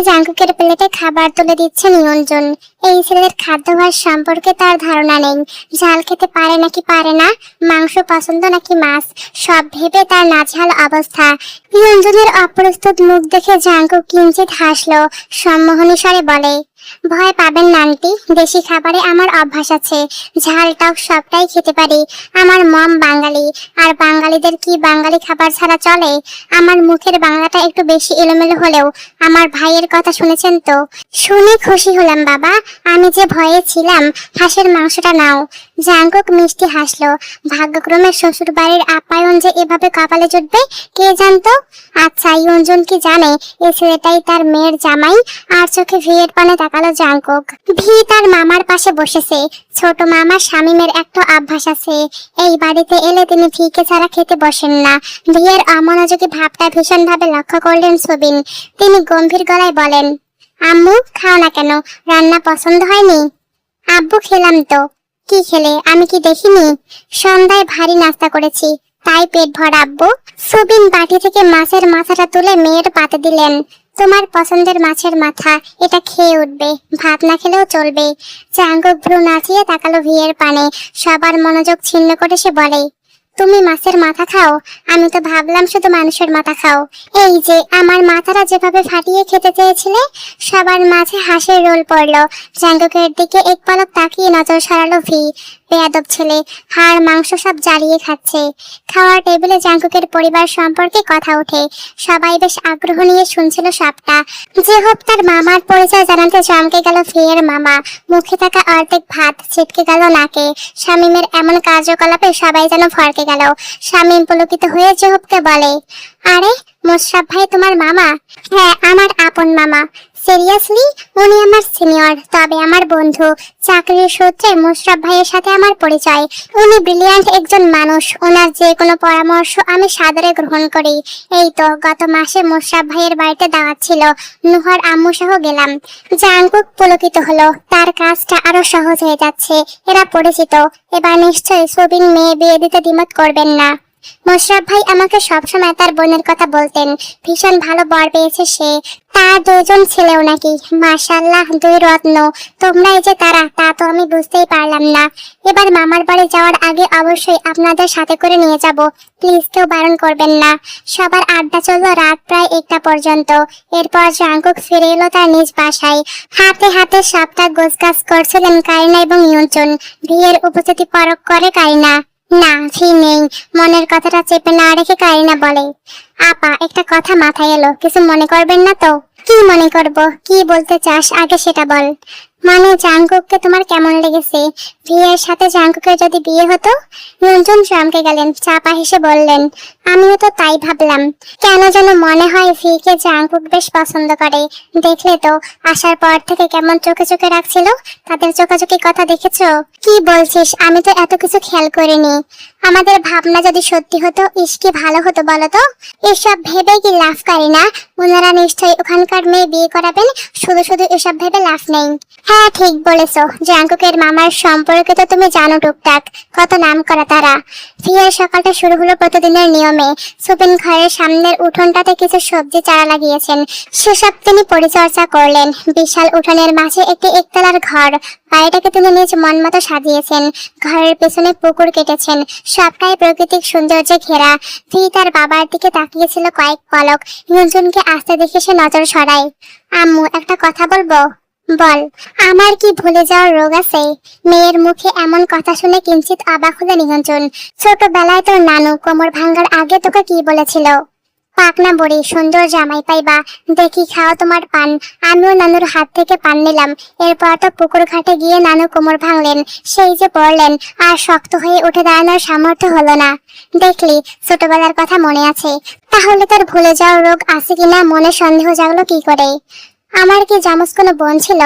জাঙ্কুকের প্লেটে খাবার তুলে দিচ্ছে নিরঞ্জন। এই ছেলেদের খাদ্যাভ্যাস সম্পর্কে তার ধারণা নেই। ঝাল খেতে পারে নাকি পারে না, মাংস পছন্দ নাকি মাছ, সব ভেবে তার নাজেহাল অবস্থা। নিরঞ্জনের অপ্রস্তুত মুখ দেখে জাঙ্কুক কিঞ্চিত হাসলো, সম্মোহনী স্বরে বলে, ভয় পাবেন না আন্টি, দেশি খাবারে আমার অভ্যাস আছে, ঝাল টক সবটাই খেতে পারি। আমার মম বাঙালি, আর বাঙালিদের কি বাঙালি খাবার ছাড়া চলে? আমার মুখের বাংলাটা একটু বেশি এলোমেলো হলেও আমার ভাইয়ের কথা শুনেছেন তো? শুনে খুশি হলাম বাবা, আমি যে ভয়ে ছিলাম। হাঁসের মাংসটা নাও। জাঙ্কুক মিষ্টি হাসলো। ভাগ্যক্রমে শ্বশুর বাড়ির আপ্যায়ন যে এভাবে কপালে জুটবে কে জানতো। আচ্ছা, ইয়ঞ্জন কি জানে এই ছেলেটাই তার মেয়ের জামাই? আর চোখে ভিয়ের পানে তাকালো জাঙ্কুক। ভি তার মামার পাশে বসেছে। ছোট মামা শামীমের একটা অভ্যাস আছে, এই বাড়িতে এলে তিনি ভিকে ছাড়া খেতে বসেন না। ভিয়ের অমনোযোগী ভাবটা ভীষণ ভাবে লক্ষ্য করলেন সুবিন। তিনি গম্ভীর গলায় বলেন, আম্মু খাও না কেন? রান্না পছন্দ হয়নি? আব্বু খেলাম তো। কি খেলে? আমি কি দেখিনি? সন্ধ্যায় ভারী নাস্তা করেছি, তাই পেট ভরা আব্বু। সুবিন বাটি থেকে মাছের মাথাটা তুলে মেয়ের পাতে দিলেন। তোমার পছন্দের মাছের মাথা, এটা খেয়ে উঠবে, ভাত না খেলেও চলবে। জাঙ্কুক ভ্রু নাচিয়ে তাকালো ভিয়ের পানে। সবার মনোযোগ ছিন্ন করে সে বলে, তুমি মাছের মাথা খাও? আমি তো ভাবলাম শুধু মানুষের মাথা খাও। এই যে আমার মাথাটা যেভাবে ফাটিয়ে খেতে চেয়েছিলে। সবার মাঝে হাসির রোল পড়লো। জাঙ্কুকের দিকে এক পলক তাকিয়ে নজর সরালো ভি। বেয়াদব ছেলে, হাড় মাংস সব জ্বালিয়ে খাচ্ছে। খাওয়ার টেবিলে জাঙ্কুকের পরিবার সম্পর্কে কথা ওঠে। সবাই বেশ আগ্রহ নিয়ে শুনছিল সবটা। যে হোক, তার মামার পরিচয় জানাতে চমকে গেল ভিয়ের মামা। মুখে থাকা অর্ধেক ভাত ছিটকে গেল নাকে। শামীমের এমন কার্যকলাপে সবাই যেন ফরকে গেল। শামীম পুলকিত হয়ে জেহবকে বলে, আরে মোশরাফ ভাই তোমার মামা? হ্যাঁ, আমার আপন মামা। সিরিয়াসলি? উনি আমার সিনিয়র, তবে আমার বন্ধু। চাকরির সূত্রে মোশরাফ ভাইয়ের সাথে আমার পরিচয়। উনি ব্রিলিয়ান্ট একজন মানুষ, ওনার যে কোনো পরামর্শ আমি সাদরে গ্রহণ করি। এই তো গত মাসে মোশরাফ ভাইয়ের বাড়িতে দাওয়াত ছিল, নুহার আম্মু সহ গেলাম। জাঙ্কুক পুলকিত হলো, তার কাজটা আরো সহজ হয়ে যাচ্ছে। এরা পরিচিত, এবার নিশ্চয়ই সুবিন মেয়ে বিয়ে দিতে দ্বিমত করবেন না। মোশরাফ ভাই আমাকে সবসময় তার বোনের কথা বলতেন, ভীষণ ভালো বর পেয়েছে সে। তার দুজন ছেলেও নাকি, মাশাআল্লাহ, দুই রত্ন। তোমরাই যে তারা, তা তো আমি বুঝতেই পারলাম না। এবার মামার বাড়ি যাওয়ার আগে অবশ্যই আপনাদের সাথে করে নিয়ে যাব, প্লিজ কেউ বারণ করবেন না। সবার আড্ডা চললো রাত প্রায় 1টা পর্যন্ত। এরপর জাঙ্কুক ফিরে এলো তার নিজ বাসায়। হাতে হাতে সবটা গোছগাছ করছিলেন কারিনা এবং ইয়ঞ্জন। বিয়ের উপস্থিতি পরখ করে কারিনা। না, ফি নেই। মনের কথাটা চেপে না রেখে কারিনা বলে, আপা একটা কথা মাথায় এলো, কিছু মনে করবেন না তো? কি মনে করব? কি বলতে চাস আগে সেটা বল। মানে জাঙ্কুককে তোমার কেমন লেগেছে? ভিয়ের সাথে জাঙ্কুকের যদি বিয়ে হতো? নিরঞ্জন চমকে গেলেন, চাপা হেসে বললেন, আমিও তো তাই ভাবলাম। কেন যেন মনে হয় ভিকে জাঙ্কুক বেশ পছন্দ করে। দেখলে তো, আসার পর থেকে কেমন চোখে চোখে রাখছিল। তাদের চোখাচোখি কথা দেখেছো? কি বলছিস? আমি তো এত কিছু খেয়াল করিনি। আমাদের ভাবনা যদি সত্যি হতো, ইস কি ভালো হতো বলতো। এসব ভেবে কি লাভ করি না? ওনারা নিশ্চয়ই ওখানকার মেয়ে বিয়ে করাবেন, শুধু শুধু এসব ভেবে লাভ নেই। হ্যাঁ ঠিক বলেছো, জাঙ্কুকের মামার সম্পর্কে তো তুমি জানো টুকটাক, কত নাম করা তারা। ভিয়ের সকালটা শুরু হলো প্রতিদিনের নিয়মে। সুবিন ঘরের সামনের উঠোনটাতে কিছু সবজি চারা লাগিয়েছেন, সেসব তিনি পরিচর্যা করলেন। বিশাল উঠোনের মাঝে একটি একতলার ঘর, বাড়িটাকে তিনি নিজ মন মতো সাজিয়েছেন। ঘরের পেছনে পুকুর কেটেছেন, সবটাই প্রাকৃতিক সৌন্দর্যে ঘেরা। ভি তার বাবার দিকে তাকিয়েছিল কয়েক পলক। নিরঞ্জনকে আসতে দেখে সে নজর সরায়। আম্মু একটা কথা বলবো? বল। আমার কি ভুলে যাওয়ার রোগ আছে? মেয়ের মুখে এমন কথা শুনে কিঞ্চিত অবাক হলো নিরঞ্জন। ছোটবেলায় তোর নানু কোমর ভাঙার আগে তোকে কি বলেছিল? পাকনা বড়ি, সুন্দর জামাই পাইবা, দেখি খাও তোমার পান। আমিও নানুর হাত থেকে পান নিলাম। এরপর তো পুকুর ঘাটে গিয়ে নানু কোমর ভাঙলেন, সেই যে পড়লেন, আর শক্ত হয়ে উঠে দাঁড়ানোর সামর্থ্য হলো না। দেখলি, ছোটবেলার কথা মনে আছে। তাহলে তোর ভুলে যাওয়ার রোগ আছে কিনা মনে সন্দেহ জাগলো কি করে? আমার কি জামস কোনো বোন ছিল?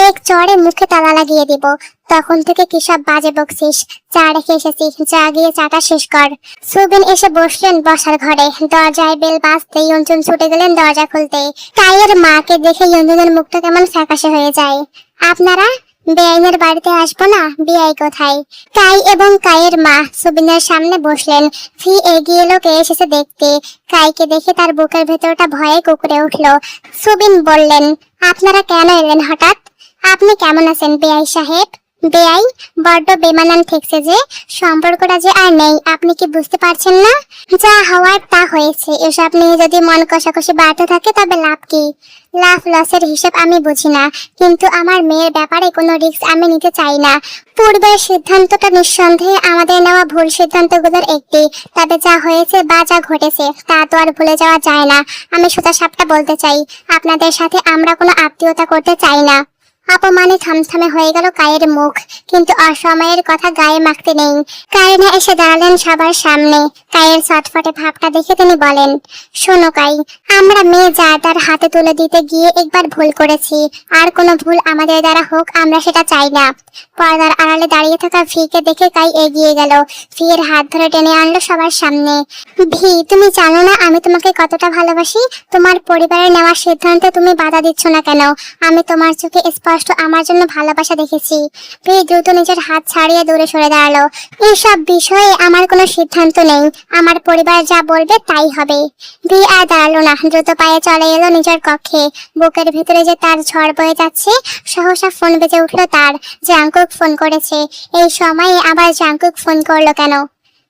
এক চড়ে মুখে তালা লাগিয়ে দিব। তখন থেকে কি সব বাজে বকছিস? চা রেখে এসেছি, চা গিয়ে চাটা শেষ কর। সুবিন এসে বসলেন বসার ঘরে। দরজায় বেল বাজতেই ইয়ঞ্জন ছুটে গেলেন দরজা খুলতে। কাইয়ের মাকে দেখে ইয়ঞ্জনের মুখটা কেমন ফ্যাকাশে হয়ে যায়। আপনারা? বেআইনের বাড়িতে আসবো না? বেআই কোথায়? কাই এবং কাইয়ের মা সুবিনের সামনে বসলেন। ফি এগিয়ে এলো কে এসেছে দেখতে। কাইকে দেখে তার বুকের ভেতরটা ভয়ে কুকড়ে উঠলো। সুবিন বললেন, আপনারা কেন এলেন হঠাৎ? আপনি কেমন আছেন বেআই সাহেব? বেআই, বড্ড বেমানান ঠেকছে যে, সম্পর্কটা যে আর নেই, আপনি কি বুঝতে পারছেন না? যা হওয়ার তা হয়েছে, এসব নিয়ে যদি মন কষাকষি বাড়তে থাকে তবে লাভ কি? লাভ লসের হিসেব আমি বুঝি না, কিন্তু আমার মেয়ের ব্যাপারে কোনো রিস্ক আমি নিতে চাই না। পূর্বের সিদ্ধান্তটা নিঃসন্দেহে আমাদের নেওয়া ভুল সিদ্ধান্তগুলোর একটি, তবে যা হয়েছে বা যা ঘটেছে তা তো আর ভুলে যাওয়া যায় না। আমি সোজা সাপটা বলতে চাই, আপনাদের সাথে আমরা কোনো আত্মীয়তা করতে চাই না। অপমানে থমথমে হয়ে গেল কায়ের মুখ, কিন্তু অসময়ের কথা গায়ে মাখতে নেই। কারিনা এসে দাঁড়ালেন সবার সামনে। কায়ের ছটফটে ভাবটা দেখে তিনি বলেন, শোনো কাই, আমরা মেয়ে যা তার হাতে তুলে দিতে গিয়ে একবার ভুল করেছি, আর কোনো ভুল আমাদের দ্বারা হোক আমরা সেটা চাই না। পর্দার আড়ালে দাঁড়িয়ে থাকা ভিকে দেখে কাই এগিয়ে গেল, ভিয়ের হাত ধরে টেনে আনলো সবার সামনে। ভি, তুমি জানো না আমি তোমাকে কতটা ভালোবাসি? তোমার পরিবারের নেওয়ার সিদ্ধান্তে তুমি বাধা দিচ্ছ না কেন? আমি তোমার চোখে স্পষ্ট আমার জন্য ভালোবাসা দেখেছি। ভি দ্রুত নিজের হাত ছাড়িয়ে দূরে সরে দাঁড়ালো। এইসব বিষয়ে আমার কোনো সিদ্ধান্ত নেই, আমার পরিবার যা বলবে তাই হবে। ভি আর দাঁড়ালো না, দ্রুত পায়ে চলে এলো নিজের কক্ষে। বুকের ভিতরে যে তার ঝড় বয়ে যাচ্ছে। সহসা ফোন বেজে উঠলো তার। জাংকুক ফোন করেছে। এই সময়ে আবার জাংকুক ফোন করলো কেন?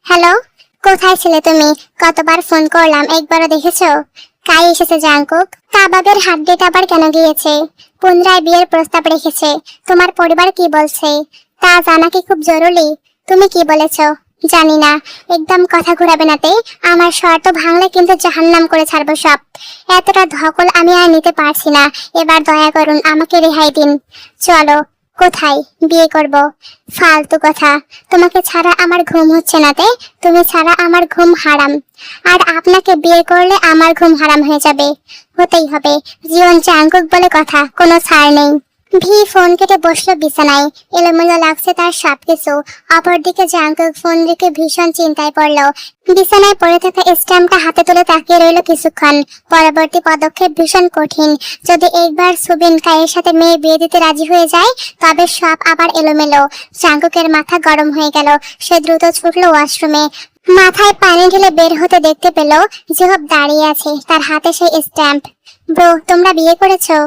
হ্যালো, কোথায় ছিলে তুমি? কতবার ফোন করলাম, একবারও দেখেছো? কাই এসেছে জাংকুক। কাবাবের হাড্ডিটা আবার কেন গিয়েছে? পুনরায় বিয়ের প্রস্তাব রেখেছে। তোমার পরিবার কি বলছে তা জানা কি খুব জরুরি? তুমি কি বলেছো? জানি না, একদম কথা ঘুরাবে নাতে। আমার শর্ত ভাঙলে কিন্তু জাহান্নাম করে ছাড়বো সব। এতটা ধকল আমি আর নিতে পারছি না, এবার দয়া করুন, আমাকে রেহাই দিন। চলো। কোথায়? বিয়ে করব। ফালতু কথা, তোমাকে ছাড়া আমার ঘুম হচ্ছে নাতে। তুমি ছাড়া আমার ঘুম হারাম, আর আপনাকে বিয়ে করলে আমার ঘুম হারাম হয়ে যাবে। হতেই হবে, জীবন জাংকুক বলে কথা, কোনো ছাড় নেই। ভি ফোন কেটে বসলো বিছানায়। এলোমেলো লাগছে তার সবকিছু। অপরদিকে জাংকুক ফোন রেখে ভীষণ চিন্তায় পড়লো। বিছানায় পড়ে থাকা স্ট্যাম্পটা হাতে তুলে তাকিয়ে রইল কিছুক্ষণ। পরবর্তী পদক্ষেপ ভীষণ কঠিন। যদি একবার সুবিন কায়ের সাথে মেয়ে বিয়ে দিতে রাজি হয়ে যায় তবে সব আবার এলোমেলো। জাংকুকের মাথা গরম হয়ে গেল। সে দ্রুত ছুটলো ওয়াশরুমে। মাথায় পানি ঢেলে বের হতে দেখতে পেল জিহব দাঁড়িয়ে আছে, তার হাতে সেই স্ট্যাম্প। ব্রো, তোমরা বিয়ে করেছো?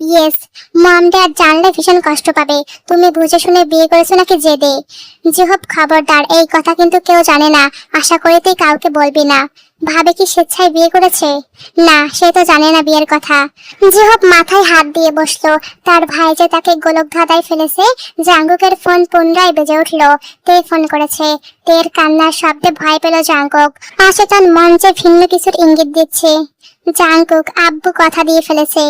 ইয়েস। মম ড্যাড জানলে ভীষণ কষ্ট পাবে। তুমি বুঝে শুনে বিয়ে করেছো নাকি জেদে? জিহব, খবরদার, এই কথা কিন্তু কেউ জানে না। আশা করি তুই কাউকে বলবি না। ভাবে কি স্বেচ্ছায় বিয়ে করেছে? না, সে তো জানে না বিয়ের কথা। জিহব মাথায় হাত দিয়ে বসলো। তার ভাই যে তাকে গোলক ধাঁধায় ফেলেছে। জাংকুকের ফোন পুনরায় বেজে উঠলো। তে ফোন করেছে। তের কান্নার শব্দে ভয় পেল জাংকুক। অচেতন মঞ্চে ভিন্ন কিছুর ইঙ্গিত দিচ্ছে। জাংকুক, আব্বু কথা দিয়ে ফেলেছে।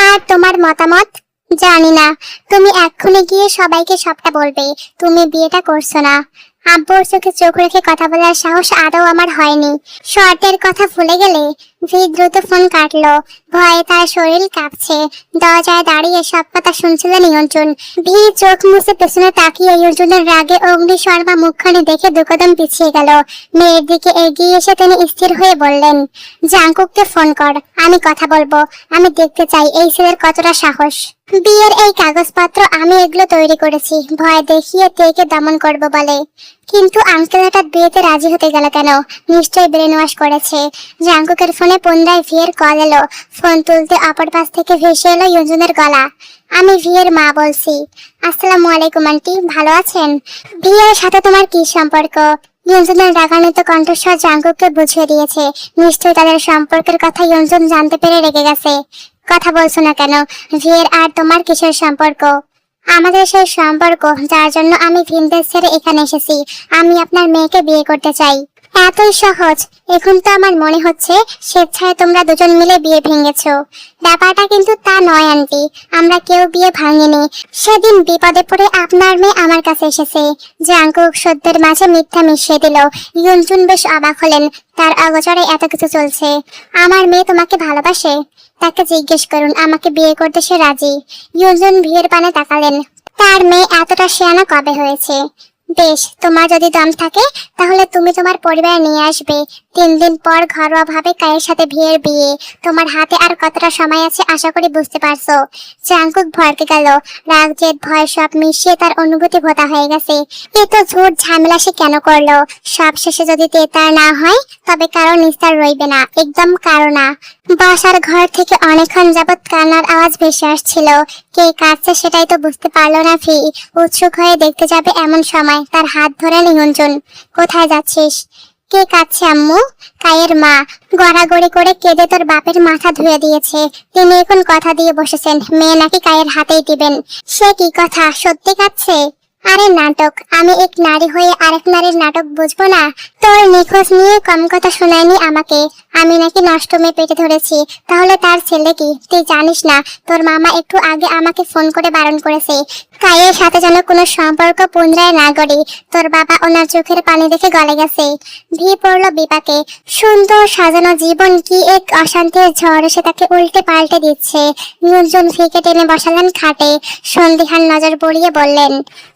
আর তোমার মতামত? জানি না। তুমি এক্ষুনি গিয়ে সবাইকে সবটা বলবে তুমি বিয়েটা করছো না। আব্বুর চোখে চোখ রেখে কথা বলার সাহস আদৌ আমার হয়নি। শর্তের কথা ভুলে গেলে? ভি দ্রুত ফোন কাটলো। ভয়ে তার শরীর কাঁপছে। দরজায় দাঁড়িয়ে সব কথা শুনছিল নিয়ন্ত্রণ। ভি চোখ মুছে পেছনে তাকিয়ে নিয়ন্ত্রণের রাগে অগ্নিশর্মা মুখখানি দেখে দুকদম পিছিয়ে গেল। মেয়ের দিকে এগিয়ে এসে তিনি স্থির হয়ে বললেন, জাংকুককে ফোন কর, আমি কথা বলবো। আমি দেখতে চাই এই ছেলের কতটা সাহস। বিয়ের এই কাগজপত্র আমি এগুলো তৈরি করেছি ভয় দেখিয়ে তেকে দমন করব বলে। কিন্তু আঙ্কেল হঠাৎ বিয়েতে রাজি হতে গেল কেন? নিশ্চয়ই ব্রেন ওয়াশ করেছে। জাংকুকের ফোনে পুনরায় ভিয়ের কল এলো। ফোন তুলতে অপর পাশ থেকে ভেসে এলো ইয়ুনজুনের গলা। আমি ভিয়ের মা বলছি। আসসালামু আলাইকুম আন্টি, ভালো আছেন? ভিয়ের সাথে তোমার কি সম্পর্ক? ইয়ুনজুনের রাগান্বিত কণ্ঠস্বর জাংকুককে বুঝিয়ে দিয়েছে নিশ্চয়ই তাদের সম্পর্কের কথা ইয়ুনজুন জানতে পেরে রেগে গেছে। কথা বলছো না কেন? ভিয়ের আর তোমার কিসের সম্পর্ক? আমাদের সেই সম্পর্ক যার জন্য আমি ভিনদেশ ছেড়ে এখানে এসেছি। আমি আপনার মেয়েকে বিয়ে করতে চাই। এতই সহজ? এখন তো আমার মনে হচ্ছে স্বেচ্ছায় তোমরা দুজন মিলে বিয়ে ভেঙেছো। ব্যাপারটা কিন্তু তা নয় আন্টি, আমরা কেউ বিয়ে ভাঙিনি। সেদিন বিপদে পড়ে আপনার মেয়ে আমার কাছে এসেছে। জাংকুক সত্যের মাঝে মিথ্যা মিশিয়ে দিল। ইয়ুনজুন বেশ অবাক হলেন, তার অগোচরে এত কিছু চলছে। আমার মেয়ে তোমাকে ভালোবাসে? তাকে জিজ্ঞেস করুন, আমাকে বিয়ে করতে সে রাজি। ইয়ুনজুন ভিয়ের পানে তাকালেন। তার মেয়ে এতটা শেয়ানা কবে হয়েছে? বেশ, তোমার যদি দম থাকে তাহলে তুমি তোমার পরিবার নিয়ে আসবে। 3 দিন পর ঘরোয়া ভাবে কায়ের সাথে ভিয়ের বিয়ে। তোমার হাতে আর কতটা সময় আছে আশা করি বুঝতে পারছো। জাঙ্কুক ভড়কে গেল। রাগ, জেদ, ভয় সব মিশিয়ে তার অনুভূতি ভোতা হয়ে গেছে। এ তো ঝুট ঝামেলা সে কেন করলো? সব শেষে যদি তেতার না হয় তবে কারো নিস্তার রইবে না, একদম কারো না। বাসার ঘর থেকে অনেকক্ষণ যাবৎ কান্নার আওয়াজ ভেসে আসছিল। কে কাঁদছে সেটাই তো বুঝতে পারলো না ফি। উৎসুক হয়ে দেখতে যাবে এমন সময় তার হাত ধরে নিরঞ্জন। কোথায় যাচ্ছিস? কে কাঁদছে আম্মু? কায়ের মা। গড়াগড়ি করে কেঁদে তোর বাপের মাথা ধুয়ে দিয়েছে। তিনি এখন কথা দিয়ে বসেছেন মেয়ে নাকি কায়ের হাতেই দিবেন। সে কি কথা, সত্যি কাঁদছে? আরে নাটক, আমি এক নারী হয়ে আরেক নারীর নাটক বুঝবো না? তোর নিখোঁজ নিয়ে কম কথা শোনায়নি আমাকে। আমি নাকি নষ্ট মেয়ে পেটে ধরেছি, তাহলে তার ছেলে কি তুই জানিস না? তোর মামা একটু আগে আমাকে ফোন করে বারণ করেছে কায়ের সাথে যেন কোনো সম্পর্ক পুনরায় না করি। তোর বাবা ওনার চোখের পানি দেখে গলে গেছে। ভি পড়লো বিপাকে। সুন্দর সাজানো জীবন কি এক অশান্তির ঝড় এসে তাকে উল্টে পাল্টে দিচ্ছে। নিরঞ্জন ভিকে টেনে বসালেন খাটে। সন্দিহান নজর পড়িয়ে বললেন,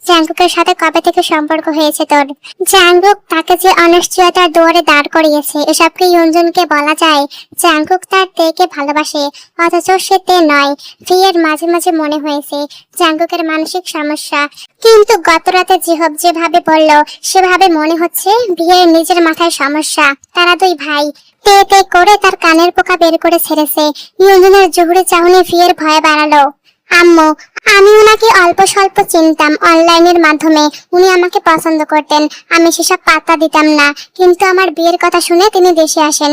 জাঙ্কুকের সাথে কবে থেকে সম্পর্ক হয়েছে তোর? জাঙ্কুক তাকে যে অনিশ্চয়তার দুয়ারে দাঁড় করিয়েছে, এসব কি নিরঞ্জনকে বলা যায়? জাঙ্কুক তার তেকে ভালোবাসে, অথচ সে তে নয়। ভিয়ের মাঝে মাঝে মনে হয়েছে জাঙ্কুকের মানসিক সমস্যা, কিন্তু গত রাতে জিহব যেভাবে বলল সেভাবে মনে হচ্ছে ভিয়ের নিজের মাথায় সমস্যা। তারা দুই ভাই তে তে করে তার কানের পোকা বের করে ছেড়েছে। নিরঞ্জনের জহুরি চাহনি ভিয়ের ভয়ে বাড়ালো। আম্মু, আমি ওনাকে অল্প স্বল্প চিনতাম অনলাইনের মাধ্যমে। উনি আমাকে পছন্দ করতেন, আমি সেসব পাত্তা দিতাম না। কিন্তু আমার বিয়ের কথা শুনে তিনি দেশে আসেন।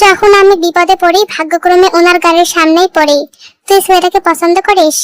যখন আমি বিপদে পড়ি ভাগ্যক্রমে ওনার গাড়ির সামনেই পড়ি। তুই ছেলেটাকে পছন্দ করিস?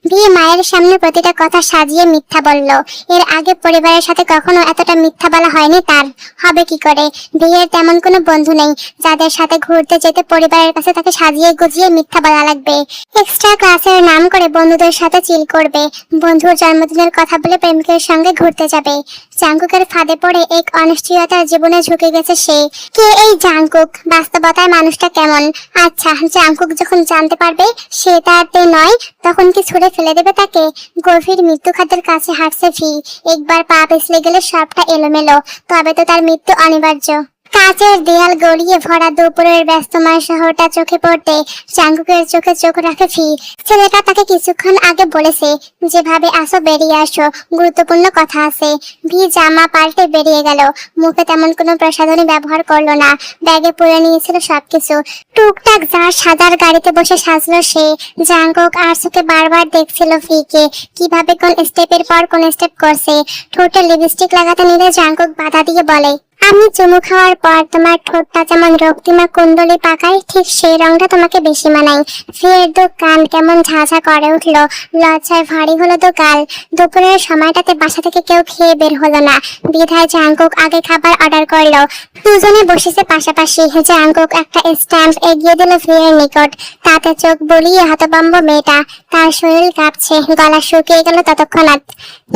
বিয়ে মায়ের সামনে প্রতিটা কথা সাজিয়ে মিথ্যা বলল। এর আগে পরিবারের সাথে কখনো এতটা মিথ্যা বলা হয়নি তার। হবে কি করে? বিয়ের তেমন কোনো বন্ধু নেই যাদের সাথে ঘুরতে যেতে পরিবারের কাছে তাকে সাজিয়ে গুজিয়ে মিথ্যা বলা লাগবে। এক্সট্রা ক্লাসের নাম করে বন্ধুদের সাথে চিল করবে, বন্ধুর জন্মদিনের কথা বলে প্রেমিকের সঙ্গে ঘুরতে যাবে। জাঙ্কুকের ফাঁদে পড়ে এক অনিশ্চয়তার জীবনে ঝুঁকে গেছে সে। কে এই জাঙ্কুক? বাস্তবতায় মানুষটা কেমন? আচ্ছা, জাঙ্কুক যখন জানতে পারবে সে তার তে নয়, তখন কি ছুঁড়ে ফেলে দেবে তাকে? গভীর মৃত্যুখাতের কাছে হাঁটছে ফি। একবার পা পিছলে গেলে সবটা এলোমেলো, তবে তো তার মৃত্যু অনিবার্য। কাচের দেয়াল গড়িয়ে ভরা দুপুরের ব্যস্তময় শহরটা চোখে পড়তে জাঙ্কুকের চোখে চোখ রাখে ফি। ছেলেটা তাকে কিছুক্ষণ আগে বলেছে, যেভাবে আসো বেরিয়ে আসো, গুরুত্বপূর্ণ কথা আছে। ভি জামা পাল্টে বেরিয়ে গেল। মুখে তেমন কোনো প্রসাধনী ব্যবহার করলো না, ব্যাগে পুরে নিয়েছিল সবকিছু। টুকটাক যা সাজার গাড়িতে বসে সাজলো সে। জাঙ্কুক আর চোখে বারবার দেখছিল ফিকে, কিভাবে কোন স্টেপের পর কোন স্টেপ করছে। ঠোঁটে লিপস্টিক লাগাতে নিলে জাঙ্কুক বাধা দিয়ে বলে, আমি চুমু খাওয়ার পর তোমার ঠোঁটটা যেমন রক্তিমা কুণ্ডলি পাকায়, ঠিক সেই রংটা তোমাকে বেশি মানায়। ফের তো কান কেমন ঝাঝা করে উঠলো। লজ্জায় ভারী হলো তো গাল। দুপুরের সময়টাতে বাসা থেকে কেউ খেয়ে বের হলো না, বিধায় জাঙ্কুক আগে খাবার অর্ডার করলো। দুজনে বসেছে পাশাপাশি। জাঙ্কুক একটা স্ট্যাম্প এগিয়ে দিল ফিয়ের নিকট। তাতে চোখ বলিয়ে হতভম্ব মেয়েটা। তার শরীর কাঁপছে, গলা শুকিয়ে গেল তৎক্ষণাৎ।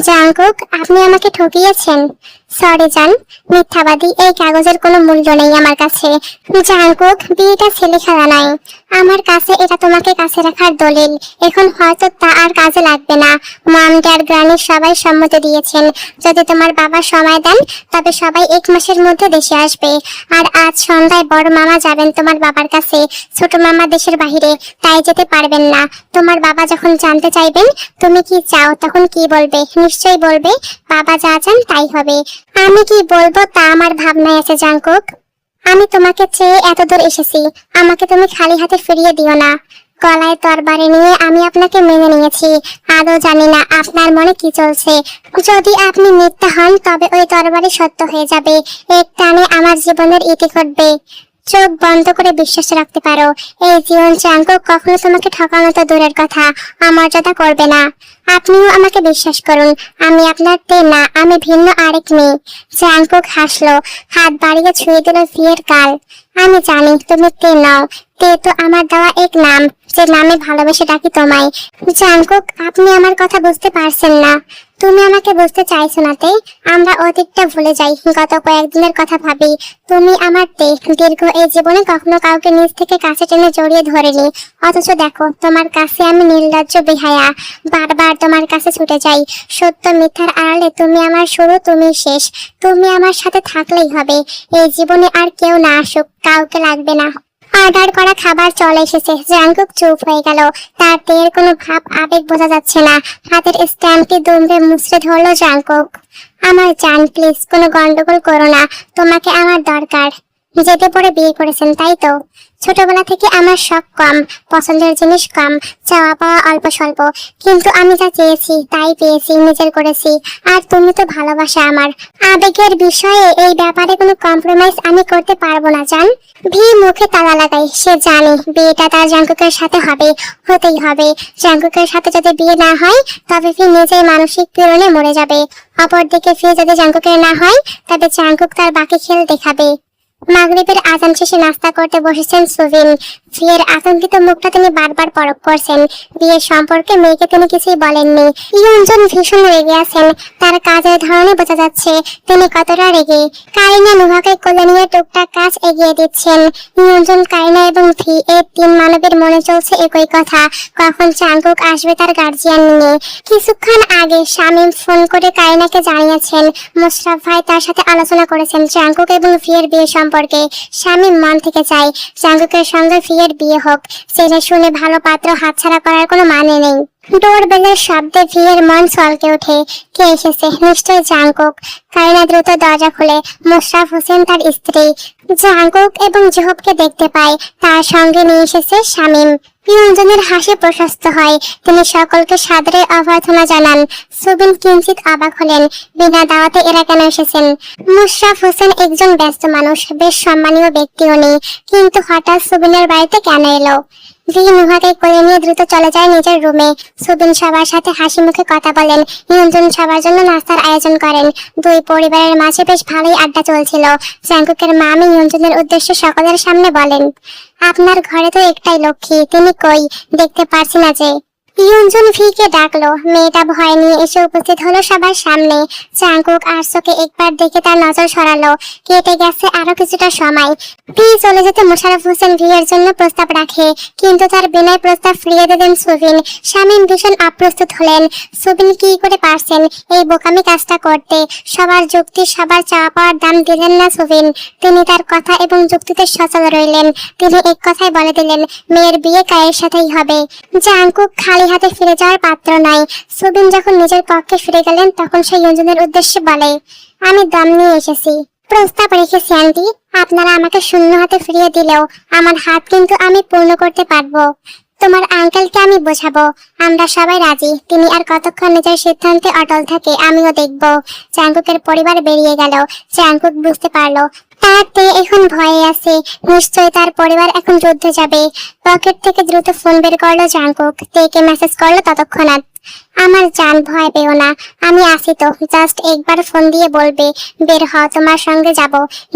জাঙ্কুক, আপনি আমাকে ঠকিয়েছেন। সরি জান, মিথ্যাবাদী। এই কাগজের কোনো মূল্য নেই আমার কাছে। জাঙ্কুক, বিয়েটা ছেলে খেলা নয়, আমার কাছে এটা তোমাকে কাছে রাখার দলিল। এখন হয়তো তা আর কাজে লাগবে না। মম, ড্যাড, গ্রানির সবাই সম্মতি দিয়েছেন। যদি তোমার বাবা সময় দেন তবে সবাই 1 মাসের মধ্যে দেশে আসবে। আর আজ সন্ধ্যায় বড় মামা যাবেন তোমার বাবার কাছে, ছোট মামা দেশের বাহিরে, তাই যেতে পারবেন না। তোমার বাবা যখন জানতে চাইবেন তুমি কি চাও তখন কি বলবে? নিশ্চয়ই বলবে বাবা যা চান তাই হবে। আমি কি বলবো তা আমার ভাবনায় আছে জাঙ্কুক। আমি তোমাকে চেয়ে এত দূর এসেছি, আমাকে তুমি খালি হাতে ফিরিয়ে দিও না। গলায় তরবারি নিয়ে আমি আপনাকে মেনে নিয়েছি, আদৌ জানি না আপনার মনে কি চলছে। যদি আপনি মিথ্যা হন তবে ওই তরবারি সত্য হয়ে যাবে। এক টানে আমার জীবনের ইতি ঘটবে। চোখ বন্ধ করে বিশ্বাস রাখতে পারো, এই জীবন জাঙ্কুক কখনো তোমাকে ঠকানো তো দূরের কথা, অমর্যাদা করবে না। আপনিও আমাকে বিশ্বাস করুন, আমি আপনার তে না, আমি ভিন্ন আরেক মেয়ে। জাঙ্কুক হাসলো, হাত বাড়িয়ে ছুঁয়ে দিল ফিয়ের গাল। আমি জানি তুমি তে নও, তে তো আমার দেওয়া এক নাম, যে নামে ভালোবেসে ডাকি তোমায়। জাঙ্কুক, আপনি আমার কথা বুঝতে পারছেন না। তুমি আমাকে বুঝতে চাইছো না তে। আমরা অতীতটা ভুলে যাই, গত কয়েকদিনের কথা ভাবি। তুমি আমার তে, দীর্ঘ এই জীবনে কখনো কাউকে নিজ থেকে কাছে টেনে জড়িয়ে ধরেনি। অথচ দেখো, তোমার কাছে আমি নির্লজ্জ বেহায়া, বারবার তোমার কাছে ছুটে যাই। সত্য মিথ্যার আড়ালে তুমি আমার শুরু, তুমি শেষ। তুমি আমার সাথে থাকলেই হবে। এই জীবনে আর কেউ না আসুক, কাউকে লাগবে না। অর্ডার করা খাবার চলে এসেছে। জাঙ্কুক চুপ হয়ে গেল। তার তের কোনো ভাব আবেগ বোঝা যাচ্ছে না। হাতের স্ট্যাম্পটি দুমড়ে মুচড়ে ধরলো জাঙ্কুক। আমার জান, প্লিজ কোনো গন্ডগোল করো না। তোমাকে আমার দরকার। যেতে পড়ে বিয়ে করেছেন তাই তো? ছোটবেলা থেকে আমার শখ কম, পছন্দের জিনিস কম, চাওয়া পাওয়া অল্প স্বল্প, কিন্তু আমি যা চেয়েছি তাই পেয়েছি, নিজের করেছি। আর তুমি তো ভালোবাসা আমার। আবেগের বিষয়ে এই ব্যাপারে কোনো কম্প্রোমাইজ আমি করতে পারবো না জান। ভি মুখে তালা লাগাই। সে জানে বিয়েটা তার জাঙ্কুকের সাথে হবে, হতেই হবে। জাঙ্কুকের সাথে যদি বিয়ে না হয় তবে ভি নিজেই মানসিক পীড়নে মরে যাবে। অপরদিকে ভি যদি জাঙ্কুকের না হয় তবে জাঙ্কুক তার বাকি খেল দেখাবে। মাগরিবের আজান শেষে নাস্তা করতে বসেছেন সুবিন। বিয়ের আতঙ্কিত মুখটা তিনি বারবার পরখ করছেন। বিয়ের সম্পর্কে মেয়েকে তিনি কিছুই বলেননি। ইয়ঞ্জন ভীষণ রেগে আছেন। তার কাজের ধরনে বোঝা যাচ্ছে তিনি কতটা রেগে। কারিনা নুহাকে কোলে নিয়ে টুকটাক কাজ এগিয়ে দিচ্ছেন। ইয়ঞ্জন, কারিনা এবং ভি, এই তিন মানবের মনে চলছে একই কথা, কখন জাঙ্কুক আসবে তার গার্জিয়ান নিয়ে। কিছুক্ষণ আগে শামীম ফোন করে কারিনাকে জানিয়েছেন মোশরাফ ভাই তার সাথে আলোচনা করেছেন জাঙ্কুক এবং ভিয়ের বিয়ে সম্পর্কে। শামীম মন থেকে চায় জাঙ্কুকের সঙ্গে ভিয়ের বিয়ে হোক। জেনে শুনে ভালো পাত্র হাতছাড়া করার কোনো মানে নেই। ডোর বেলের শব্দে ভিয়ের মন চলকে ওঠে। কে এসেছে? নিশ্চয় জাঙ্কুক। কারিনা দ্রুত দরজা খুলে। মোশরাফ হোসেন তার স্ত্রী। জাঙ্কুক এবং জোহবকে দেখতে পায়। তার সঙ্গে নিয়ে এসেছে শামীম। ইয়ঞ্জনের হাসি প্রশস্ত হয়। তিনি সকলকে সাদরে অভ্যর্থনা জানান। সুবিন কিঞ্চিত অবাক হলেন। বিনা দাওয়াতে এরা কেন এসেছেন? মোশরাফ হোসেন একজন ব্যস্ত মানুষ, বেশ সম্মানীয় ব্যক্তি উনি, কিন্তু হঠাৎ সুবিনের বাড়িতে কেন এলো? ভি নুহাকে কোলে নিয়ে দ্রুত চলে যায় নিজের রুমে। সুবিন সবার সাথে হাসি মুখে কথা বলেন। ইয়ঞ্জন সবার জন্য নাস্তার আয়োজন করেন। দুই পরিবারের মাঝে বেশ ভালোই আড্ডা চলছিল। জাঙ্কুকের মামি ইয়ঞ্জনের উদ্দেশ্যে সকলের সামনে বলেন, আপনার ঘরে তো একটাই লক্ষ্মী, তিনি কই? দেখতে পারছি না যে। ইয়ঞ্জন ভিকে ডাকলো। মেয়েটা ভয় নিয়ে এসে উপস্থিত হলো সবার সামনে। জাঙ্কুক আরসোকে একবার দেখে তার নজর সরালো। কেটে গেছে আরো কিছুটা সময়। ভি চলে যেতে মোশাররফ হোসেন ভিয়ের জন্য প্রস্তাব রাখে, কিন্তু তার বিনয় প্রস্তাব ফিরিয়ে দেন সুবিন। শামীম ভীষণ অপ্রস্তুত হলেন। সুবিন কি করে পারছেন এই বোকামি কাজটা করতে? সবার যুক্তি, সবার চাওয়া পাওয়ার দাম দিলেন না সুবিন। তিনি তার কথা এবং যুক্তিতে সচল রইলেন। তিনি এক কথাই বলে দিলেন, মেয়ের বিয়ে কায়ের সাথেই হবে। জাঙ্কুক খালি হাতে ফিরে যাওয়ার পাত্র নাই। সুবিন যখন নিজের কক্ষে ফিরে গেলেন তখন সেই ইয়ঞ্জনের উদ্দেশ্যে বলে, আমি দম নিয়ে এসেছি। প্রস্তাব রেখেছি আন্টি, আপনারা আমাকে শূন্য হাতে ফিরিয়ে দিলেও আমার হাত কিন্তু আমি পূর্ণ করতে পারবো। তোমার আঙ্কেলকে আমি বোঝাবো আমরা সবাই রাজি। তিনি আর কতক্ষণ নিজের সিদ্ধান্তে অটল থাকে আমিও দেখব। জাঙ্কুকের পরিবার বেরিয়ে গেল। জাঙ্কুক বুঝতে পারলো তার তে এখন ভয়ে আছে। নিশ্চয়ই তার পরিবার এখন যুদ্ধে যাবে। পকেট থেকে দ্রুত ফোন বের করলো জাঙ্কুক। তেকে মেসেজ করলো ততক্ষণাৎ, আমার জান, ভয় পেও না, আমি আছি তো। জাস্ট একবার ফোন দিয়ে বলবে বের হও, তোমার সঙ্গে যাব।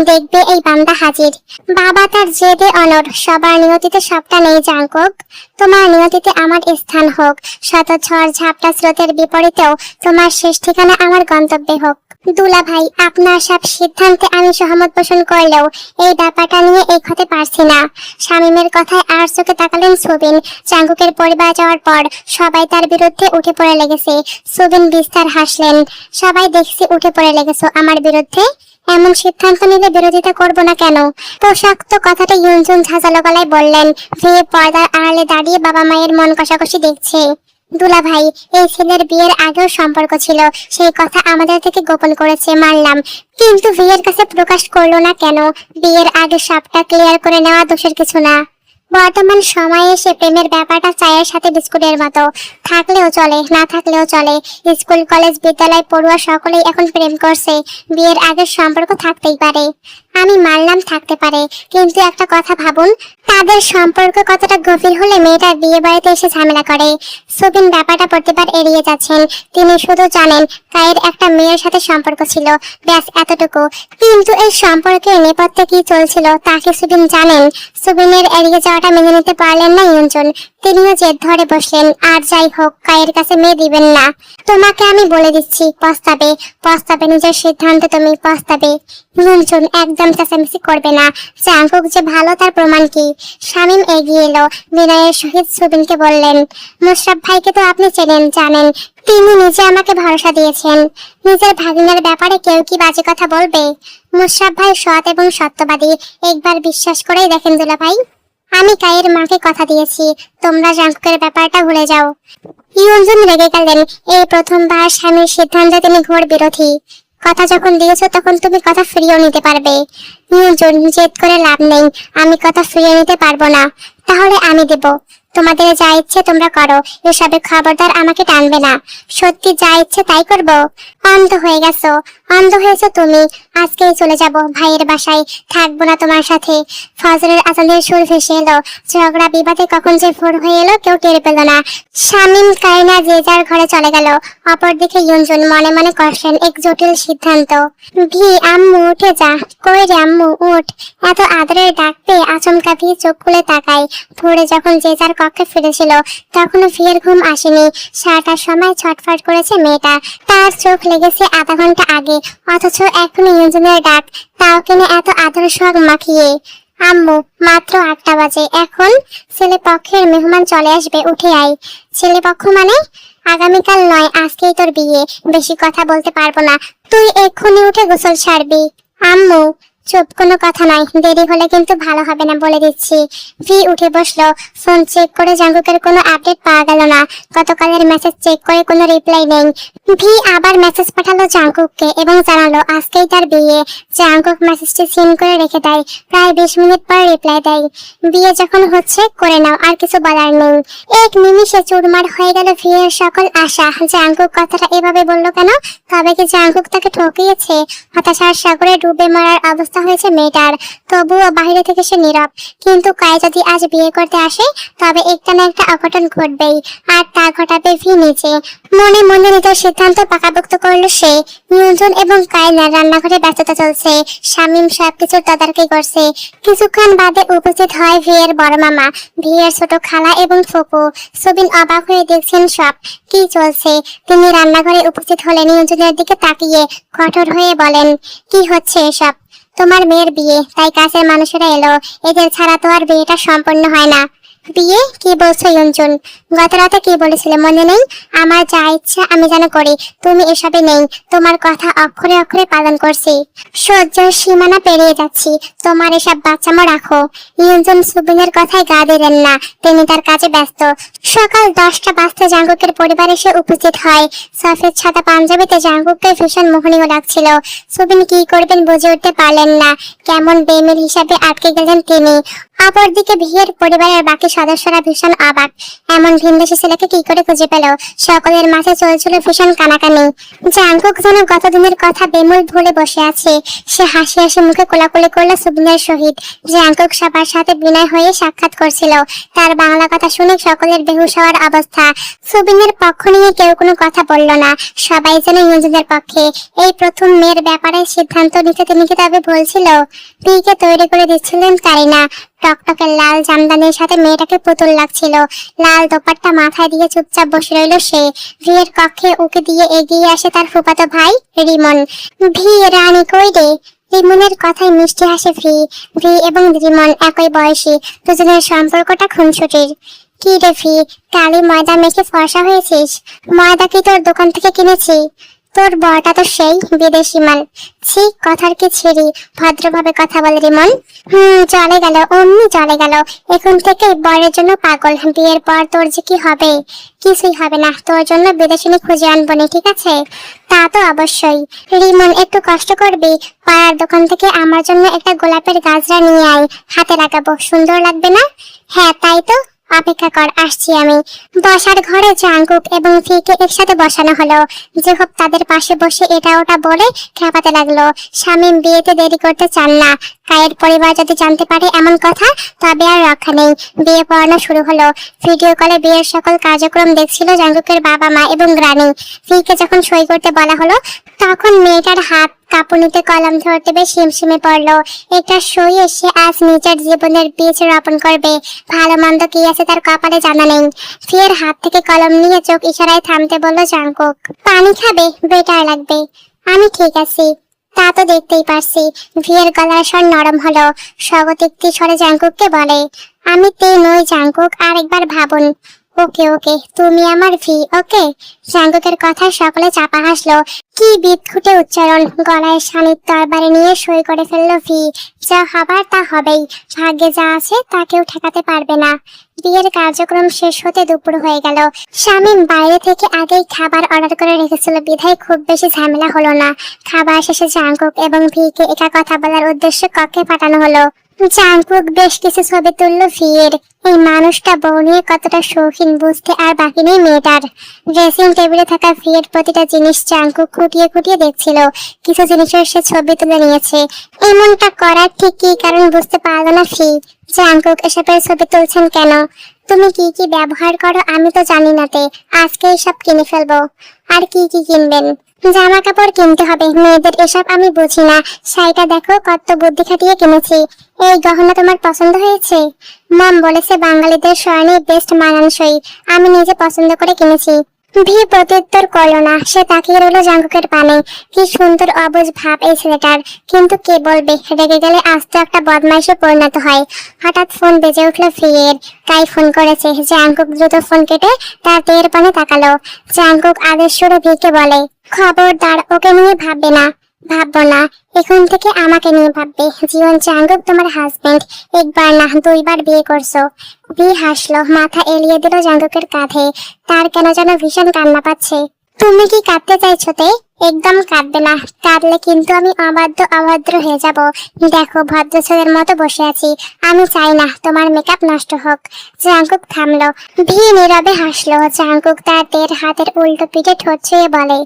দেখবে এই বান্দা হাজির। বাবা তার জেদে অনড়। সবার নিয়তিতে সবটা নেই জাঙ্কুক। তোমার নিয়তিতে আমার স্থান হোক। শত ঝড় ঝাপটা স্রোতের বিপরীতেও তোমার শেষ ঠিকানা আমার গন্তব্যে হোক। দুলা ভাই, আপনার সব সিদ্ধান্তে আমি সহমত পোষণ করলেও এই ব্যাপারটা নিয়ে এক হতে পারছি না। শামীমের কথায় আর চোখে তাকালেন সুবিন। জাঙ্কুকের পরিবার যাওয়ার পর সবাই তার বিরুদ্ধে উঠে পড়ে লেগেছে। সুবিন বিস্তার হাসলেন। সবাই দেখছি উঠে পড়ে লেগেছো আমার বিরুদ্ধে। এমন সিদ্ধান্ত নিলে বিরোধিতা করব না কেন? পোশাক্ত কথাটা ইয়ঞ্জন ঝাঁঝালো গলায় বললেন। ভেয়ে পর্দার আড়ালে দাঁড়িয়ে বাবা মায়ের মন কষাকষি দেখছে। দুলা ভাই, এই ছেলের বিয়ের আগেও সম্পর্ক ছিল, সেই কথা আমাদের থেকে গোপন করেছে মানলাম, কিন্তু বিয়ের কাছে প্রকাশ করলো না কেন? বিয়ের আগে সবটা ক্লিয়ার করে নেওয়া দোষের কিছু না। বর্তমান সময়ে এসে প্রেমের ব্যাপারটা চায়ের সাথে বিস্কুটের মতো, থাকলেও চলে না থাকলেও চলে। স্কুল কলেজ বিদ্যালয় পড়ুয়া সকলেই এখন প্রেম করছে। বিয়ের আগের সম্পর্ক থাকতেই পারে। আমি মানলাম থাকতে পারে, কিন্তু একটা কথা ভাবুন, তাদের সম্পর্ক কতটা গভীর হলে মেয়েটা বিয়ে বাড়িতে এসে ঝামেলা করে। সুবিন ব্যাপারটা প্রতিবার এড়িয়ে যাচ্ছেন। তিনি শুধু জানেন কায়ের একটা মেয়ের সাথে সম্পর্ক ছিল, ব্যাস এতটুকু। কিন্তু এই সম্পর্কের নেপথ্যে কি চলছিল তা কি সুবিন জানেন? সুবিনের এড়িয়ে যাওয়াটা মেনে নিতে পারলেন না ইয়ঞ্জন। তিনিও জেদ ধরে বসলেন, আর যাই হোক কায়ের কাছে মেয়ে দিবেন না। তোমাকে আমি বলে দিচ্ছি, পস্তাবে, পস্তাবে, নিজের সিদ্ধান্ত তুমি পস্তাবে। ইয়ঞ্জন একদম চেঁচামেচি করবে না। জাঙ্কুক যে ভালো তার প্রমাণ কি? শামীম এগিয়ে এলো, বিনয়ের সহিত সুবিনকে বললেন, মুশরাফ ভাইকে তো আপনি চেনেন, জানেন। তিনি নিজে আমাকে ভরসা দিয়েছেন। নিজের ভাগিনার ব্যাপারে কেউ কি বাজে কথা বলবে? মুশরাফ ভাই সৎ এবং সত্যবাদী, একবার বিশ্বাস করেই দেখেন দুলা ভাই। আমি কায়ের মাকে কথা দিয়েছি, তোমরা জাঙ্কুকের ব্যাপারটা ভুলে যাও। ইয়ঞ্জন রেগে গেলেন। এই প্রথমবার স্বামীর সিদ্ধান্তে তিনি ঘোর বিরোধী। কথা যখন দিয়েছো তখন তুমি কথা ফিরিয়েও নিতে পারবে। ইয়ঞ্জন, জেদ করে লাভ নেই, আমি কথা ফিরিয়ে নিতে পারবো না। তাহলে আমি দেব, তোমাদের যা ইচ্ছে তোমরা করো, এসবে খবরদার আমাকে টানবে না। সত্যি যা ইচ্ছে তাই করব? অন্ধ হয়ে গেছো, অন্ধ হয়েছো তুমি। আজকেই চলে যাব ভাইয়ের বাসায়, থাকবো না তোমার সাথে। ফজরের আজানের সুর ভেসে এলো। ঝগড়া বিবাদে কখন যে ভোর হয়ে এলো কেউ টের পেল না। শামীম কায়না যে যার ঘরে চলে গেল। অপরদিকে ইয়ঞ্জন মনে মনে করছেন এক জটিল সিদ্ধান্ত। ভি, আম্মু উঠে যা। কই রে আম্মু, উঠ। এত আদরের ডাক পেয়ে আচমকা ভি চোখ খুলে তাকায়। ভোরে যখন যে যার কক্ষে ফিরেছিল তখনও ভিয়ের ঘুম আসেনি। সারাটার সময় ছটফট করেছে মেয়েটা। তার চোখ লেগেছে আধা ঘন্টা আগে, অথচ এখনো ইয়ঞ্জনের ডাক, তাও কিনা এত আদর সোহাগ মাখিয়ে। আম্মু, মাত্র 8টা বাজে, এখন ছেলে পক্ষের মেহমান চলে আসবে, উঠে আয়। ছেলে পক্ষ মানে? আগামীকাল নয়, আজকেই তোর বিয়ে। বেশি কথা বলতে পারবো না, তুই এক্ষুনি উঠে গোসল সারবি। আম্মু চুপ, কোনো কথা নাই, দেরি হলে কিন্তু ভালো হবে না বলে দিচ্ছি। ভি উঠে বসলো। ফোন চেক করে জাঙ্কুকের কোনো আপডেট পাওয়া গেল না। গতকালের মেসেজ চেক করে কোনো রিপ্লাই নেই। ভি আবার মেসেজ পাঠালো জাঙ্কুককে এবং জানালো আজকেই তার বিয়ে। জাঙ্কুক মেসেজটি সিন করে রেখে দেয়। প্রায় 20 মিনিট পর রিপ্লাই দেয়, বিয়ে যখন হচ্ছে করে নাও, আর কিছু বলার নেই। এক নিমিষে চুরমার হয়ে গেল ভিয়ের সকল আশা। জাঙ্কুক কথাটা এভাবে বললো কেন? তবে কি জাঙ্কুক তাকে ঠকিয়েছে? হতাশার সাগরে ডুবে মরার অবস্থা হয়েছে মেয়েটার। তবুও বাইরে থেকে সে নীরব। কিন্তু কায় যদি আজ বিয়ে করতে আসে তবে একটা না একটা অঘটন ঘটবেই, আর তা ঘটাবে ভি নিজে। মনে মনে নিজের সিদ্ধান্ত পাকাপোক্ত করলো সে। নিয়ন্ত্রণ এবং কায়নার রান্নাঘরে ব্যস্ততা চলছে। শামীম সবকিছুর তদারকি করছে। কিছুক্ষণ বাদে উপস্থিত হয় ভিয়ের বড় মামা, ভিয়ের ছোট খালা এবং ফুপু। সুবিন অবাক হয়ে দেখছেন সব কি চলছে। তিনি রান্নাঘরে উপস্থিত হলে নিয়ন্ত্রণের দিকে তাকিয়ে কঠোর হয়ে বলেন, কি হচ্ছে এসব? তোমার মেয়ের বিয়ে, তাই কাছের মানুষেরা এলো। এদের ছাড়া তো আর বিয়েটা সম্পন্ন হয় না। বিয়ে? কি বলছো ইয়ঞ্জন? গত রাতে কি বলেছিলে মনে নেই? আমার যা ইচ্ছা আমি যেন করি, তুমি এসবে নেই। তোমার কথা অক্ষরে অক্ষরে পালন করছি। সহ্যের সীমানা পেরিয়ে যাচ্ছি, তোমার এসব বাচ্চামো রাখো। ইয়ঞ্জন সুবিনের কথায় গা দিলেন না, তিনি তার কাজে ব্যস্ত। সকাল 10টা বাজতে জাঙ্কুকের পরিবার এসে উপস্থিত হয়। সফেদ সাদা পাঞ্জাবিতে জাঙ্কুককে ভীষণ মোহনীয় লাগছিল। সুবিন কি করবেন বুঝে উঠতে পারলেন না। কেমন বেমিল হিসাবে আটকে গেলেন তিনি। অপরদিকে ভিয়ের পরিবারের বাকি সদস্যরা ভীষণ অবাক। এমন ভিনদেশী ছেলেকে কি করে খুঁজে পেল? সকলের মাঝে চলছিল ভীষণ কানাকানি। জাঙ্কুক যেন গতদিনের কথা বেমূল ভুলে বসে আছে। সে হাসি হাসি মুখে কোলাকুলি করলো সুবিনের সহিত। জাঙ্কুক সবার সাথে বিনয় হয়ে সাক্ষাৎ করছিল। তার বাংলা কথা শুনে সকলের বেহুশ হওয়ার অবস্থা। সুবিনের পক্ষ নিয়ে কেউ কোনো কথা বলল না। সবাই যেন ইয়ঞ্জনের পক্ষে। এই প্রথম মেয়ের ব্যাপারে সিদ্ধান্ত নিতে তিনি কি তবে বলছিল? পিকে তৈরি করে দিচ্ছিলেন কারিনা। টকটকে লাল জামদানির সাথে মেয়েটাকে পুতুল লাগছিল। লাল দোপাট্টা মাথায় দিয়ে চুপচাপ বসে রইল সে। ভিয়ের কক্ষে উকি দিয়ে এগিয়ে আসে তার ফুফাতো ভাই রিমন। ভি, রানী কই রে? রিমনের কথায় মিষ্টি হাসে ভি। ভি এবং রিমন একই বয়সী, দুজনের সম্পর্কটা খুনসুটির। কি রে ভি, কালি ময়দা মেখে ফর্সা হয়েছিস? ময়দা কি তোর দোকান থেকে কিনেছি? তোর বরটা তো সেই বিদেশি মাল। ছি, কথার কি ছিড়ি, ভদ্রভাবে কথা বলে রিমন। চলে গেল, অমনি চলে গেল। এখন থেকে বরের জন্য পাগল। বিয়ের পর তোর যে কি হবে? কিছুই হবে না, তোর জন্য বিদেশিনী খুঁজে আনবো নি, ঠিক আছে? তা তো অবশ্যই। রিমন, একটু কষ্ট করবি? পাড়ার দোকান থেকে আমার জন্য একটা গোলাপের গাছরা নিয়ে আয়, হাতে লাগাবো, সুন্দর লাগবে না? হ্যাঁ তাই তো, অপেক্ষা কর, আসছি আমি। বসার ঘরে জাঙ্কুক এবং ফিকে একসাথে বসানো হলো। জেহব তাদের পাশে বসে এটা ওটা বলে খেপাতে লাগলো। শামীম বিয়েতে দেরি করতে চান না। কায়ের পরিবার যদি জানতে পারে এমন কথা, তবে আর রক্ষা নেই। বিয়ে পড়ানো শুরু হলো। ভিডিও কলে বিয়ের সকল কার্যক্রম দেখছিল জাঙ্কুকের বাবা মা এবং গ্রানি। ফিকে যখন সই করতে বলা হলো, তখন মেয়েটার হাত কাঁপুনিতে কলম ধরতে বেশ হিমশিমে পড়লো। এটা সই এসে আজ নিজের জীবনের বীজ রোপণ করবে। ভালো মন্দ কি আছে তার কপালে জানা নেই। ফিয়ের হাত থেকে কলম নিয়ে চোখ ইশারায় থামতে বলল জাঙ্কুক। পানি খাবে? বেটার লাগবে। আমি ঠিক আছি। তা তো দেখতেই পারছি। ভিয়ের গলার স্বর নরম হলো। স্বগতিক্তি স্বরে জাঙ্কুককে বলে, আমি তে নই জাঙ্কুক, আরেকবার ভাবুন। ওকে ওকে, তুমি আমার ভি, ওকে। জাঙ্কুকের কথা সকলে চাপা হাসলো। কি বিদঘুটে উচ্চারণ! গলায় শানির তরবারি নিয়ে সই করে ফেললো ভি। যা হবার তা হবেই। ভাগ্যে যা আছে তা কেউ ঠেকাতে পারবে না। বিয়ের কার্যক্রম শেষ হতে দুপুর হয়ে গেল। শামীম বাইরে থেকে আগেই খাবার অর্ডার করে রেখেছিল বিধায় খুব বেশি ঝামেলা হলো না। খাবার শেষে জাঙ্কুক এবং ভিকে একা কথা বলার উদ্দেশ্যে কক্ষে পাঠানো হলো। জাঙ্কুক বেশ কিছু ছবি তুললো ভিয়ের। এই মানুষটা বউ নিয়ে কতটা শৌখিন বুঝতে আর বাকি নেই মেয়েটার। ড্রেসিং টেবিলে থাকা ভিয়ের প্রতিটা জিনিস জাঙ্কুক খুঁটিয়ে খুঁটিয়ে দেখছিল। কিছু জিনিসের সে ছবি তুলে নিয়েছে। এমনটা করার ঠিক কি কারণ বুঝতে পারলো না ফি। জাঙ্কুক এসবের ছবি তুলছেন কেন? তুমি কি কি ব্যবহার করো আমি তো জানি না তে। আজকেই সব কিনে ফেলবো। আর কি কি কিনবেন? জামা কাপড় কিনতে হবে, মেয়েদের এসব আমি বুঝি না। শাড়িটা দেখো কত বুদ্ধি খাটিয়ে কিনেছি। এই গহনা তোমার পছন্দ হয়েছে? মম বলেছে বাঙালিদের স্বর্ণে বেস্ট মানানসই। আমি নিজে পছন্দ করে কিনেছি। ভি প্রত্যুত্তর করলো না। সে তাকিয়ে রইল জাঙ্কুকের পানে। কি সুন্দর অবুঝ ভাব এই ছেলেটার। কিন্তু কে বলবে, রেগে গেলে আস্ত একটা বদমাইশে পরিণত হয়। হঠাৎ ফোন বেজে উঠলো ফিয়ের। কাই ফোন করেছে। জাঙ্কুক দ্রুত ফোন কেটে তার তেয়ের পানে তাকালো। জাঙ্কুক আদেশ সুরে ভিকে বলে, খবরদার ওকে নিয়ে ভাববে না। ভাববো না, এখন থেকে আমাকে নিয়ে ভাববে। জীবন জাঙ্কুক তোমার হাজবেন্ড। একবার না দুইবার বিয়ে করছো। ভি হাসলো, মাথা এলিয়ে দিল জাঙ্কুকের কাঁধে। তার কেন যেন ভীষণ কান্না পাচ্ছে। তুমি কি কাঁদতে চাইছো তে? একদম কাঁদবে না। কাঁদলে কিন্তু আমি অভদ্র হয়ে যাব। দেখো ভদ্র ছেলের মতো বসে আছি। আমি চাই না তোমার মেকআপ নষ্ট হোক। জাঙ্কুক থামলো। ভি নীরবে হাসলো। জাঙ্কুক তার তের হাতের উল্টো পিঠে ঠোঁট ছুঁয়ে বলে,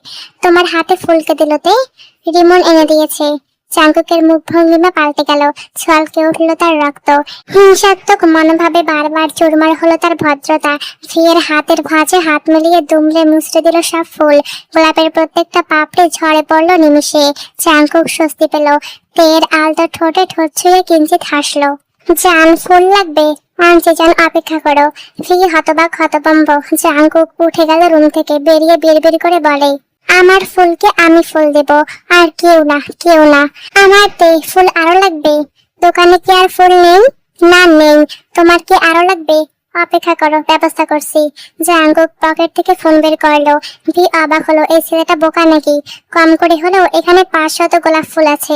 তোমার হাতে ফুলকে দিল তে? রিমন এনে দিয়েছে। জাঙ্কুকের মুখ ভঙ্গিমা পাল্টে গেল। ছলকে উঠলো তার রক্ত। হিংসাত্মক মনোভাবে বারবার চুরমার হলো তার ভদ্রতা। ফিয়ের হাতের ভাঁজে হাত মিলিয়ে দুমড়ে মুচড়ে দিল সব ফুল। গোলাপের প্রত্যেকটা পাপড়ি ঝরে পড়লো নিমিষে। জাঙ্কুক স্বস্তি পেল। তের আলতো ঠোঁটে ঠোঁট ছুঁয়ে কিঞ্চিত হাসলো। জান, ফুল লাগবে? আনছি জান, অপেক্ষা করো। ফি হতবাক হতভম্ব। জাঙ্কুক উঠে গেল রুম থেকে। বেরিয়ে বিড়বিড় করে বলে, আমার ফুলকে আমি ফুল দেব, আর কেউ না, কেউ না। আমার তে ফুল আরো লাগবে। দোকানে কি আর ফুল নেই? না নেই। তোমার কি আরো লাগবে? অপেক্ষা করো, ব্যবস্থা করছি। জাঙ্কুক পকেট থেকে ফোন বের করলো। ভি অবাক হলো, এই ছেলেটা বোকা নাকি? কম করে হলেও এখানে 500 গোলাপ ফুল আছে।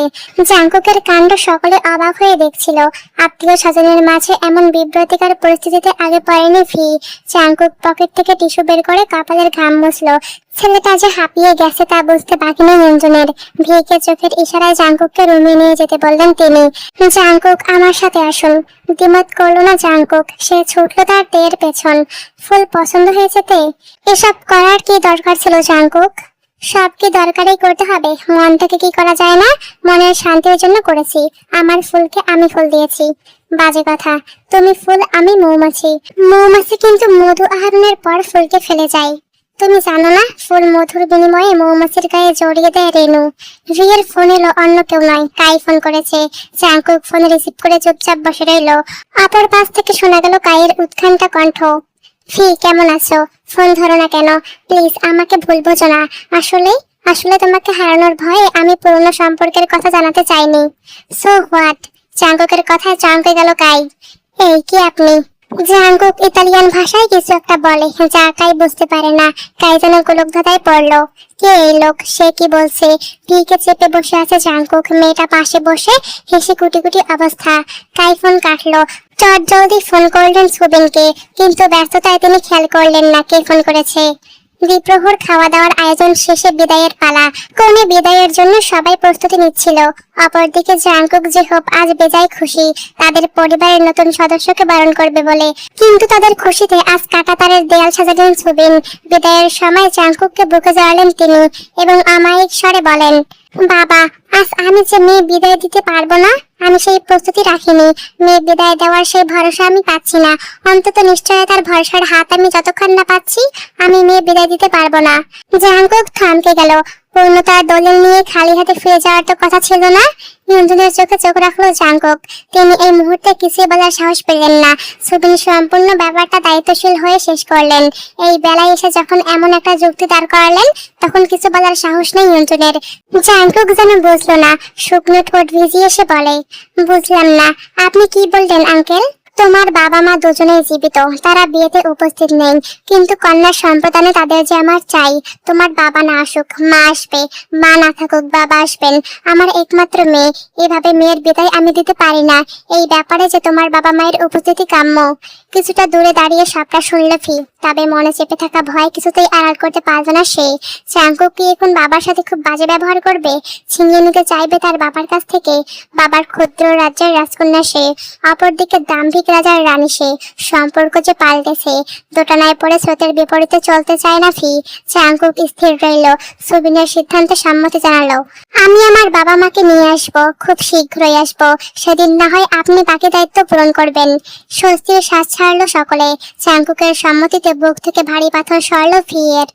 জাঙ্কুকের কাণ্ড সকলে অবাক হয়ে দেখছিল। আত্মীয় স্বজনের মাঝে এমন বিব্রতিকর পরিস্থিতিতে আগে পড়েনি ভি। জাঙ্কুক পকেট থেকে টিস্যু বের করে কপালের ঘাম মুছলো। ছেলেটা যে হাঁপিয়ে গেছে তা বুঝতে বাকি নেই অঞ্জনের। ভিকে চোখের ইশারায় জাঙ্কুককে রুমে নিয়ে যেতে বললেন তিনি। জাঙ্কুক, আমার সাথে আসুন। দ্বিমত করলো না জাঙ্কুক। সে ছুটলো তার তেয়ের পেছন। ফুল পছন্দ হয়েছে তে? এসব করার কি দরকার ছিল জাঙ্কুক? সব কি দরকারই করতে হবে? মন থেকে কি করা যায় না? মনের শান্তির জন্য করেছি। আমার ফুলকে আমি ফুল দিয়েছি। বাজে কথা। তুমি ফুল, আমি মৌমাছি। মৌমাছি কিন্তু মধু আহরণের পর ফুলকে ফেলে যায়। তুমি জানো না, ফুল মধুর বিনিময়ে মৌমাছির গায়ে জড়িয়ে দেয় রেণু। রিয়ের ফোন এলো, অন্য কেউ নয়, কাই ফোন করেছে। জাঙ্কুক ফোন রিসিভ করে চুপচাপ বসে রইল। অপর পাশ থেকে শোনা গেল কাইয়ের উৎকণ্ঠা কণ্ঠ। ফি, কেমন আছো? ফোন ধরো না কেন? প্লিজ আমাকে ভুল বোঝো না। আসলে আসলে তোমাকে হারানোর ভয়ে আমি পুরনো সম্পর্কের কথা জানাতে চাইনি। So what? জাঙ্কুকের কথায় চমকে গেল কাই। এই কি আপনি? জাঙ্কুক ইতালিয়ান ভাষায় কিছু একটা বলে, যা কাই বুঝতে পারে না। কাই যেন গোলকধাঁধায় পড়লো। কে এই লোক? সে কি বলছে? ভিকে চেপে বসে আছে জাঙ্কুক। মেয়েটা পাশে বসে হেসে কুটি কুটি অবস্থা। কাই ফোন কাটলো। চট জলদি ফোন করলেন সুবিনকে, কিন্তু ব্যস্ততায় তিনি খেয়াল করলেন না কে ফোন করেছে। দ্বিপ্রহর খাওয়া দাওয়ার আয়োজন শেষে বিদায়ের পালা। কনে বিদায়ের জন্য সবাই প্রস্তুতি নিচ্ছিল। অপরদিকে জাংকুক যে হোপ আজ বেজায় খুশি তাদের পরিবারের নতুন সদস্যকে বরণ করবে বলে, কিন্তু তাদের খুশিতে আজ কাঁটাতারের দেয়াল সাজালেন সুবিন। বিদায়ের সময় জাংকুককে বুকে জড়ালেন তিনি এবং অমায়িক স্বরে বলেন, বাবা, আজ আমি যে মেয়ে বিদায় দিতে পারবো না, আমি সেই প্রস্তুতি রাখিনি। মেয়ে বিদায় দেওয়ার সেই ভরসা আমি পাচ্ছি না। অন্তত নিশ্চয়তার ভরসার হাত আমি যতক্ষণ না পাচ্ছি, আমি মেয়ে বিদায় দিতে পারবো না। জাংকুক থমকে গেল। পূর্ণতার দলিল নিয়ে খালি হাতে ফিরে যাওয়ার তো কথা ছিল না। ইয়ঞ্জনের চোখে চোখ রাখলো জাংকুক। তিনি এই মুহূর্তে কিছুই বলার সাহস পেলেন না। সুবিন সম্পূর্ণ ব্যাপারটা দায়িত্বশীল হয়ে শেষ করলেন। এই বেলায় এসে যখন এমন একটা যুক্তি দাঁড় করালেন, তখন কিছু বলার সাহস নেই ইয়ঞ্জনের। জাংকুক যেন বুঝলো না, শুকনো ঠোঁট ভিজিয়ে এসে বলে, বুঝলাম না, আপনি কি বললেন আঙ্কেল? তোমার বাবা মা দুজনেই জীবিত, তারা বিয়েতে উপস্থিত নেই, কিন্তু কন্যার সম্প্রদানে তাদের যে আমার চাই। তোমার বাবা না আসুক, মা আসবে, মা না থাকুক বাবা আসবেন। আমার একমাত্র মেয়ে, এভাবে মেয়ের বিদায় আমি দিতে পারি না। এই ব্যাপারে যে তোমার বাবা মায়ের উপস্থিতি কাম্য। কিছুটা দূরে দাঁড়িয়ে সবটা শুনল ফি, তবে মনে চেপে থাকা ভয় কিছুতেই আড়াল করতে পারবে না সে। জাংকুক কি এখন বাবার সাথে খুব বাজে ব্যবহার করবে, ছিনিয়ে নিতে চাইবে তার বাবার কাছ থেকে? বাবার ক্ষুদ্র রাজ্যের রাজকন্যা সে, অপরদিকে দাম্ভিক রাজার রানী সে। সম্পর্ক যে পাল্টেছে, দোটানায় পড়ে স্রোতের বিপরীতে চলতে চায় না ফি। জাংকুক স্থির রইল, সুবিনের সিদ্ধান্তে সম্মতি জানালো। আমি আমার বাবা মাকে নিয়ে আসবো, খুব শীঘ্রই আসবো। সেদিন না হয় আপনি বাকি দায়িত্ব পূরণ করবেন। স্বস্তির শ্বাস ছাড়লো সকলে। জাংকুকের সম্মতিতে বুক থেকে ভারী পাথর সরল ফি এর।